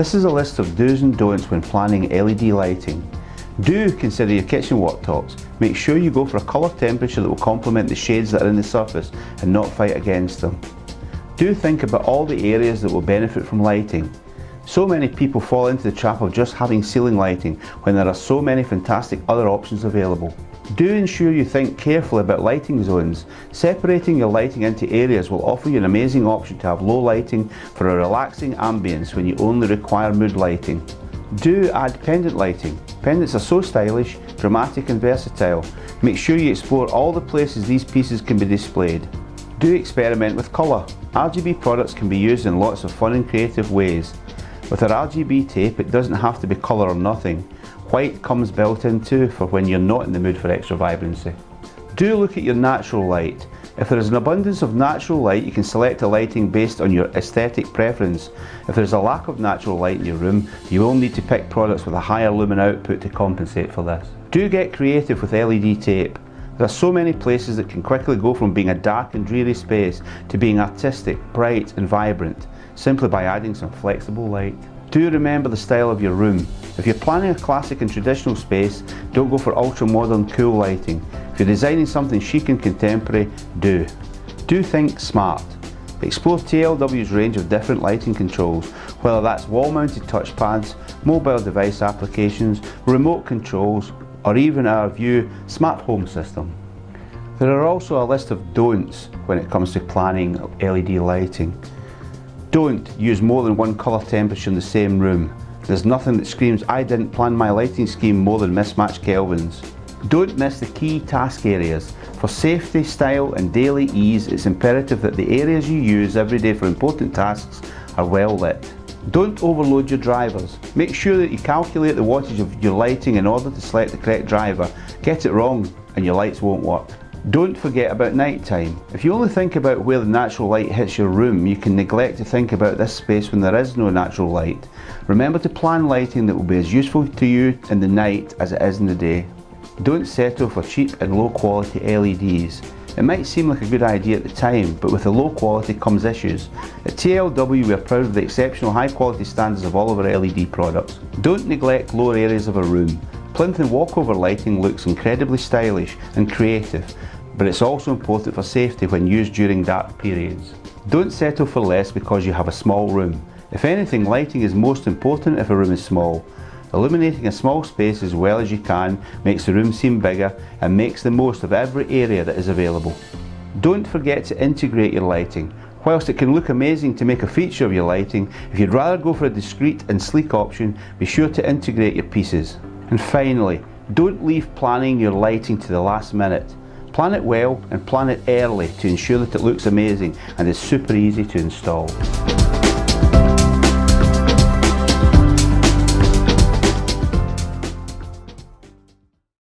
This is a list of do's and don'ts when planning LED lighting. Do consider your kitchen worktops. Make sure you go for a colour temperature that will complement the shades that are in the surface and not fight against them. Do think about all the areas that will benefit from lighting. So many people fall into the trap of just having ceiling lighting when there are so many fantastic other options available. Do ensure you think carefully about lighting zones. Separating your lighting into areas will offer you an amazing option to have low lighting for a relaxing ambience when you only require mood lighting. Do add pendant lighting. Pendants are so stylish, dramatic and versatile. Make sure you explore all the places these pieces can be displayed. Do experiment with colour. RGB products can be used in lots of fun and creative ways. With our RGB tape, it doesn't have to be colour or nothing. White comes built in too for when you're not in the mood for extra vibrancy. Do look at your natural light. If there is an abundance of natural light, you can select a lighting based on your aesthetic preference. If there is a lack of natural light in your room, you will need to pick products with a higher lumen output to compensate for this. Do get creative with LED tape. There are so many places that can quickly go from being a dark and dreary space to being artistic, bright and vibrant, simply by adding some flexible light. Do remember the style of your room. If you're planning a classic and traditional space, don't go for ultra modern cool lighting. If you're designing something chic and contemporary, do. Do think smart. Explore TLW's range of different lighting controls, whether that's wall-mounted touchpads, mobile device applications, remote controls, or even our View smart home system. There are also a list of don'ts when it comes to planning LED lighting. Don't use more than one colour temperature in the same room. There's nothing that screams I didn't plan my lighting scheme more than mismatched kelvins. Don't miss the key task areas. For safety, style and daily ease, it's imperative that the areas you use every day for important tasks are well lit. Don't overload your drivers. Make sure that you calculate the wattage of your lighting in order to select the correct driver. Get it wrong and your lights won't work. Don't forget about night time. If you only think about where the natural light hits your room, you can neglect to think about this space when there is no natural light. Remember to plan lighting that will be as useful to you in the night as it is in the day. Don't settle for cheap and low quality LEDs. It might seem like a good idea at the time, but with the low quality comes issues. At TLW we are proud of the exceptional high quality standards of all of our LED products. Don't neglect lower areas of a room. Plinth and walkover lighting looks incredibly stylish and creative, but it's also important for safety when used during dark periods. Don't settle for less because you have a small room. If anything, lighting is most important if a room is small. Illuminating a small space as well as you can makes the room seem bigger and makes the most of every area that is available. Don't forget to integrate your lighting. Whilst it can look amazing to make a feature of your lighting, if you'd rather go for a discreet and sleek option, be sure to integrate your pieces. And finally, don't leave planning your lighting to the last minute. Plan it well and plan it early to ensure that it looks amazing and is super easy to install.